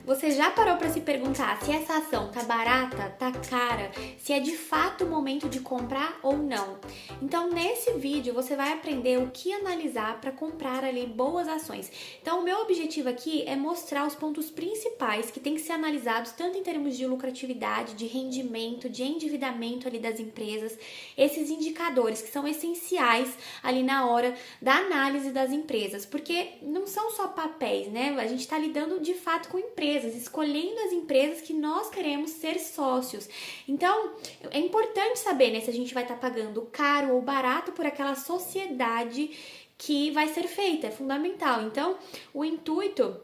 Você já parou para se perguntar se essa ação tá barata, tá cara, se é de fato o momento de comprar ou não? Então, nesse vídeo você vai aprender o que analisar para comprar ali boas ações. Então, o meu objetivo aqui é mostrar os pontos principais que tem que ser analisados tanto em termos de lucratividade, de rendimento, de endividamento ali das empresas, esses indicadores que são essenciais ali na hora da análise das empresas, porque não são só papéis, né? A gente está lidando de fato com empresas, escolhendo as empresas que nós queremos ser sócios. Então, é importante saber, né, se a gente vai estar pagando caro ou barato por aquela sociedade que vai ser feita, é fundamental. Então, o intuito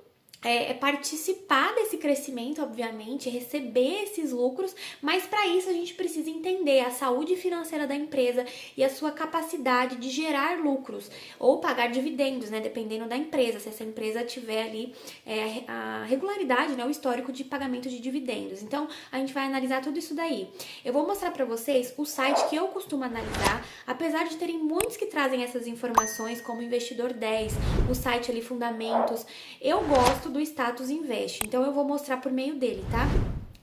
é participar desse crescimento, obviamente, receber esses lucros, mas para isso a gente precisa entender a saúde financeira da empresa e a sua capacidade de gerar lucros ou pagar dividendos, né? Dependendo da empresa, se essa empresa tiver ali a regularidade, né? O histórico de pagamento de dividendos. Então, a gente vai analisar tudo isso daí. Eu vou mostrar para vocês o site que eu costumo analisar, apesar de terem muitos que trazem essas informações, como Investidor 10, o site ali Fundamentos. Eu gosto do Status Invest, então eu vou mostrar por meio dele, tá?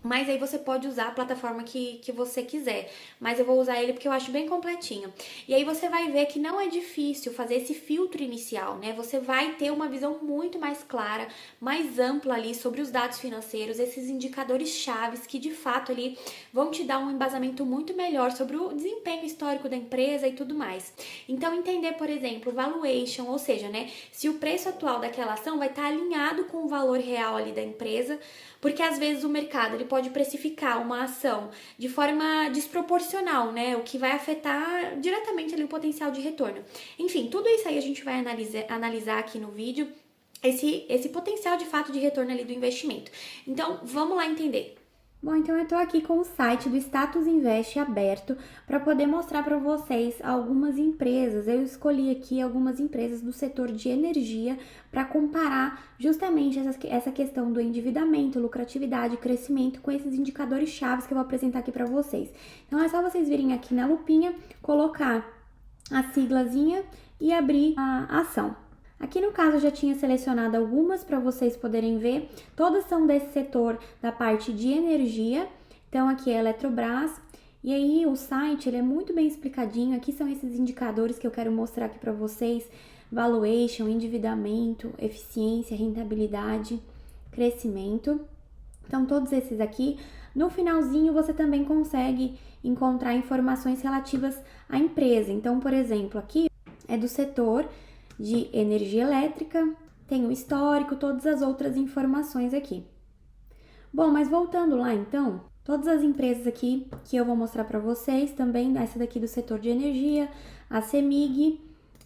Mas aí você pode usar a plataforma que você quiser, mas eu vou usar ele porque eu acho bem completinho. E aí você vai ver que não é difícil fazer esse filtro inicial, né? Você vai ter uma visão muito mais clara, mais ampla ali sobre os dados financeiros, esses indicadores chaves que de fato ali vão te dar um embasamento muito melhor sobre o desempenho histórico da empresa e tudo mais. Então entender, por exemplo, valuation, ou seja, né, se o preço atual daquela ação vai estar alinhado com o valor real ali da empresa, porque às vezes o mercado ele pode precificar uma ação de forma desproporcional, né? O que vai afetar diretamente ali o potencial de retorno. Enfim, tudo isso aí a gente vai analisar aqui no vídeo, esse potencial de fato de retorno ali do investimento. Então, vamos lá entender. Bom, então eu tô aqui com o site do Status Invest aberto para poder mostrar para vocês algumas empresas. Eu escolhi aqui algumas empresas do setor de energia para comparar justamente essa questão do endividamento, lucratividade, crescimento com esses indicadores chaves que eu vou apresentar aqui para vocês. Então é só vocês virem aqui na lupinha, colocar a siglazinha e abrir a ação. Aqui no caso eu já tinha selecionado algumas para vocês poderem ver, todas são desse setor da parte de energia, então aqui é a Eletrobras, e aí o site ele é muito bem explicadinho, aqui são esses indicadores que eu quero mostrar aqui para vocês, valuation, endividamento, eficiência, rentabilidade, crescimento, então todos esses aqui, no finalzinho você também consegue encontrar informações relativas à empresa, então por exemplo aqui é do setor de energia elétrica, tem o histórico, todas as outras informações aqui. Bom, mas voltando lá então, todas as empresas aqui que eu vou mostrar para vocês, também essa daqui do setor de energia, a CEMIG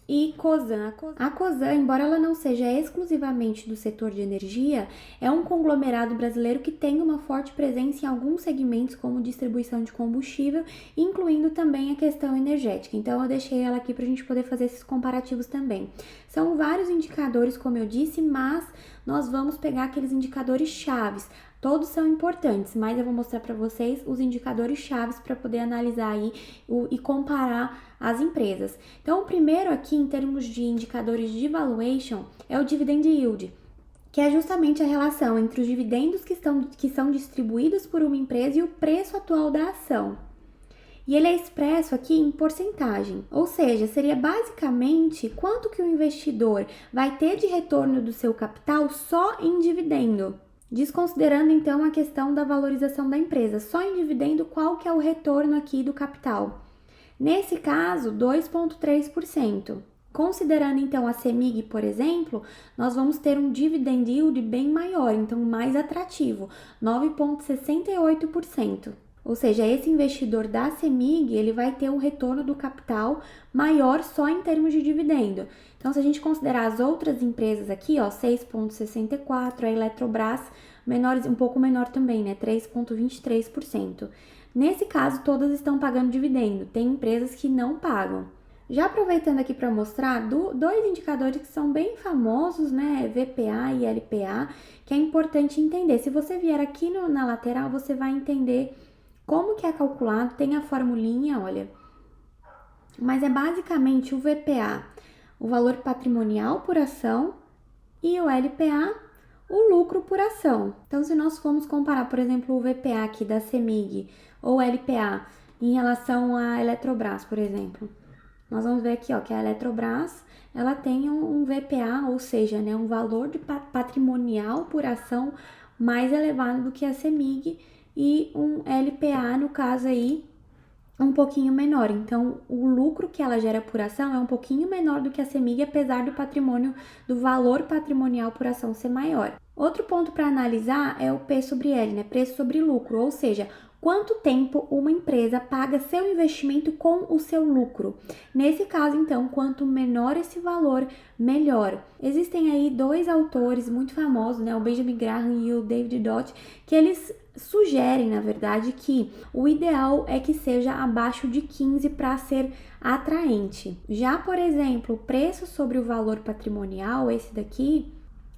e Cosan. A Cosan, embora ela não seja exclusivamente do setor de energia, é um conglomerado brasileiro que tem uma forte presença em alguns segmentos como distribuição de combustível, incluindo também a questão energética. Então eu deixei ela aqui para a gente poder fazer esses comparativos também. São vários indicadores, como eu disse, mas nós vamos pegar aqueles indicadores chaves. Todos são importantes, mas eu vou mostrar para vocês os indicadores chaves para poder analisar aí e comparar as empresas. Então, o primeiro aqui, em termos de indicadores de valuation, é o dividend yield, que é justamente a relação entre os dividendos que são distribuídos por uma empresa e o preço atual da ação. E ele é expresso aqui em porcentagem, ou seja, seria basicamente quanto que o investidor vai ter de retorno do seu capital só em dividendo. Desconsiderando então a questão da valorização da empresa, só em dividendo, qual que é o retorno aqui do capital? Nesse caso, 2,3%. Considerando então a CEMIG, por exemplo, nós vamos ter um dividend yield bem maior, então mais atrativo, 9,68%. Ou seja, esse investidor da CEMIG, ele vai ter um retorno do capital maior só em termos de dividendo. Então, se a gente considerar as outras empresas aqui, ó, 6,64%, a Eletrobras, um pouco menor também, né, 3,23%. Nesse caso, todas estão pagando dividendo, tem empresas que não pagam. Já aproveitando aqui para mostrar dois indicadores que são bem famosos, né, VPA e LPA, que é importante entender. Se você vier aqui na lateral, você vai entender como que é calculado, tem a formulinha, olha, mas é basicamente o VPA, o valor patrimonial por ação, e o LPA, o lucro por ação. Então, se nós formos comparar, por exemplo, o VPA aqui da CEMIG ou LPA em relação à Eletrobras, por exemplo, nós vamos ver aqui, ó, que a Eletrobras, ela tem um VPA, ou seja, né, um valor de patrimonial por ação mais elevado do que a CEMIG e um LPA, no caso aí, um pouquinho menor. Então, o lucro que ela gera por ação é um pouquinho menor do que a CEMIG, apesar do valor patrimonial por ação ser maior. Outro ponto para analisar é o P sobre L, né? Preço sobre lucro, ou seja, quanto tempo uma empresa paga seu investimento com o seu lucro. Nesse caso, então, quanto menor esse valor, melhor. Existem aí dois autores muito famosos, né? O Benjamin Graham e o David Dodge, que eles sugerem, na verdade, que o ideal é que seja abaixo de 15 para ser atraente. Já, por exemplo, o preço sobre o valor patrimonial, esse daqui,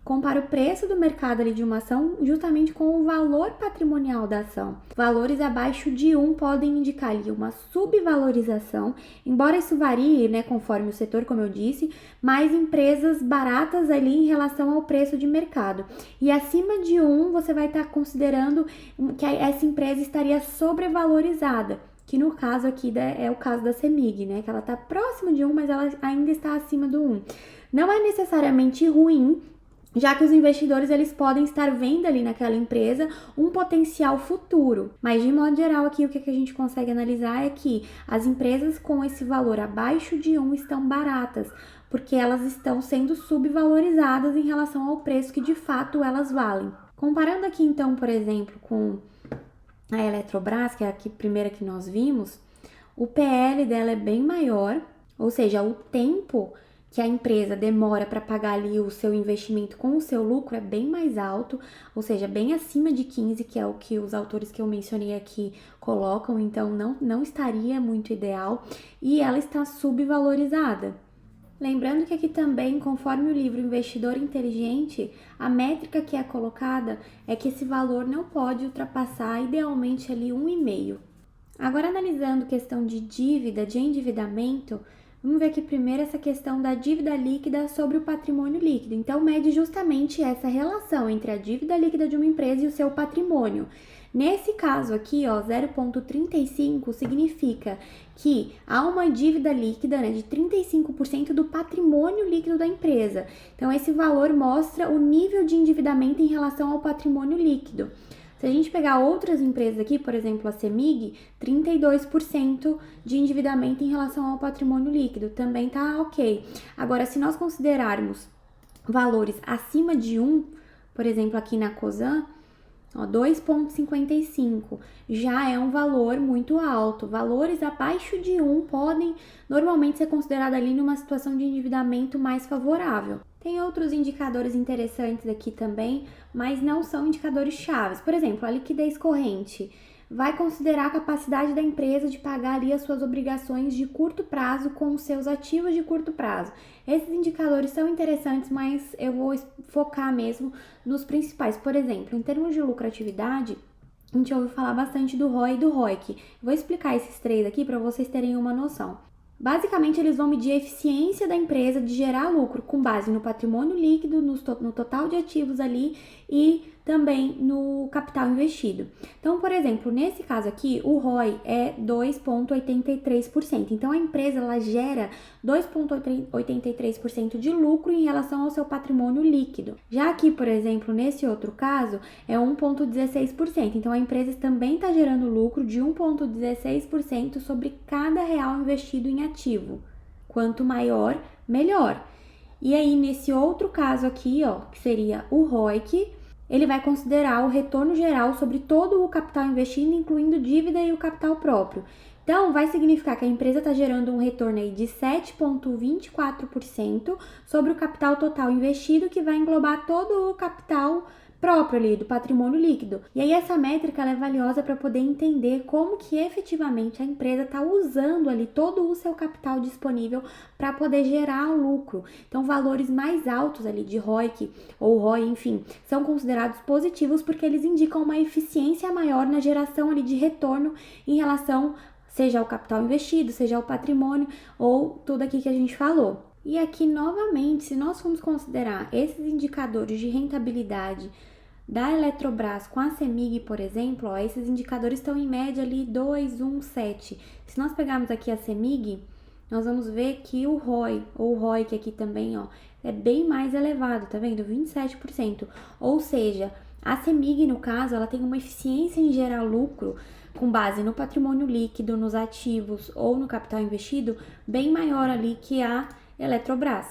compara o preço do mercado ali de uma ação justamente com o valor patrimonial da ação. Valores abaixo de 1 podem indicar ali uma subvalorização, embora isso varie, né, conforme o setor, como eu disse, mas empresas baratas ali em relação ao preço de mercado. E acima de 1, você vai estar considerando que essa empresa estaria sobrevalorizada, que no caso aqui é o caso da CEMIG, né, que ela está próxima de 1, mas ela ainda está acima do 1. Não é necessariamente ruim, já que os investidores eles podem estar vendo ali naquela empresa um potencial futuro. Mas de modo geral aqui o que a gente consegue analisar é que as empresas com esse valor abaixo de 1 estão baratas, porque elas estão sendo subvalorizadas em relação ao preço que de fato elas valem. Comparando aqui então, por exemplo, com a Eletrobras, que é a primeira que nós vimos, o PL dela é bem maior, ou seja, o tempo que a empresa demora para pagar ali o seu investimento com o seu lucro é bem mais alto, ou seja, bem acima de 15, que é o que os autores que eu mencionei aqui colocam, então não estaria muito ideal, e ela está subvalorizada. Lembrando que aqui também, conforme o livro Investidor Inteligente, a métrica que é colocada é que esse valor não pode ultrapassar idealmente ali 1,5. Agora, analisando questão de dívida, de endividamento, vamos ver aqui primeiro essa questão da dívida líquida sobre o patrimônio líquido. Então, mede justamente essa relação entre a dívida líquida de uma empresa e o seu patrimônio. Nesse caso aqui, ó, 0,35 significa que há uma dívida líquida, né, de 35% do patrimônio líquido da empresa. Então, esse valor mostra o nível de endividamento em relação ao patrimônio líquido. Se a gente pegar outras empresas aqui, por exemplo, a CEMIG, 32% de endividamento em relação ao patrimônio líquido, também tá ok. Agora, se nós considerarmos valores acima de 1, por exemplo, aqui na Cosan, 2,55, já é um valor muito alto. Valores abaixo de 1 podem normalmente ser considerados ali numa situação de endividamento mais favorável. Tem outros indicadores interessantes aqui também, mas não são indicadores chaves. Por exemplo, a liquidez corrente vai considerar a capacidade da empresa de pagar ali as suas obrigações de curto prazo com os seus ativos de curto prazo. Esses indicadores são interessantes, mas eu vou focar mesmo nos principais. Por exemplo, em termos de lucratividade, a gente ouve falar bastante do ROI e do ROIC. Vou explicar esses três aqui para vocês terem uma noção. Basicamente, eles vão medir a eficiência da empresa de gerar lucro com base no patrimônio líquido, no total de ativos ali e também no capital investido. Então, por exemplo, nesse caso aqui, o ROI é 2,83%. Então, a empresa ela gera 2,83% de lucro em relação ao seu patrimônio líquido. Já aqui, por exemplo, nesse outro caso, é 1,16%. Então, a empresa também está gerando lucro de 1,16% sobre cada real investido em ativo. Quanto maior, melhor. E aí, nesse outro caso aqui, ó, que seria o ROIC, ele vai considerar o retorno geral sobre todo o capital investido, incluindo dívida e o capital próprio. Então, vai significar que a empresa está gerando um retorno aí de 7,24% sobre o capital total investido, que vai englobar todo o capital próprio ali, do patrimônio líquido. E aí essa métrica ela é valiosa para poder entender como que efetivamente a empresa está usando ali todo o seu capital disponível para poder gerar lucro. Então valores mais altos ali de ROIC ou ROI, enfim, são considerados positivos porque eles indicam uma eficiência maior na geração ali de retorno em relação seja ao capital investido, seja ao patrimônio ou tudo aqui que a gente falou. E aqui, novamente, se nós formos considerar esses indicadores de rentabilidade da Eletrobras com a CEMIG, por exemplo, ó, esses indicadores estão em média ali 2,17. Se nós pegarmos aqui a CEMIG, nós vamos ver que o ROI, ou o ROIC aqui também, ó, é bem mais elevado, tá vendo? 27%. Ou seja, a CEMIG, no caso, ela tem uma eficiência em gerar lucro com base no patrimônio líquido, nos ativos ou no capital investido, bem maior ali que a Eletrobras.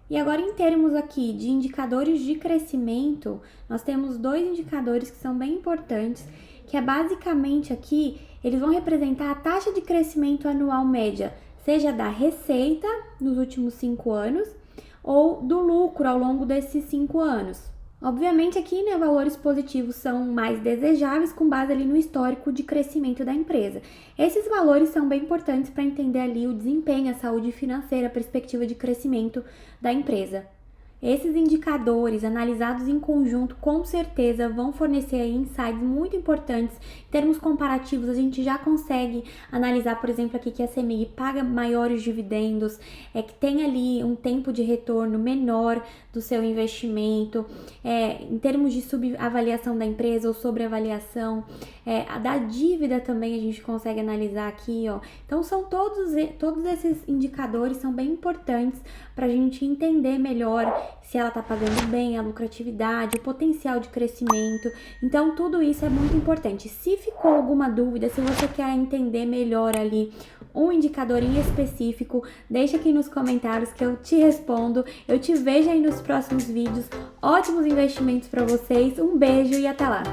E agora, em termos aqui de indicadores de crescimento, nós temos dois indicadores que são bem importantes, que é basicamente aqui, eles vão representar a taxa de crescimento anual média, seja da receita nos últimos 5 anos ou do lucro ao longo desses 5 anos. Obviamente aqui, né, valores positivos são mais desejáveis com base ali no histórico de crescimento da empresa. Esses valores são bem importantes para entender ali o desempenho, a saúde financeira, a perspectiva de crescimento da empresa. Esses indicadores analisados em conjunto com certeza vão fornecer aí insights muito importantes. Em termos comparativos, a gente já consegue analisar, por exemplo, aqui que a CEMIG paga maiores dividendos, que tem ali um tempo de retorno menor do seu investimento, em termos de subavaliação da empresa ou sobreavaliação, a da dívida também a gente consegue analisar aqui, ó. Então são todos esses indicadores são bem importantes para a gente entender melhor se ela está pagando bem, a lucratividade, o potencial de crescimento. Então, tudo isso é muito importante. Se ficou alguma dúvida, se você quer entender melhor ali um indicador em específico, deixa aqui nos comentários que eu te respondo. Eu te vejo aí nos próximos vídeos. Ótimos investimentos para vocês. Um beijo e até lá!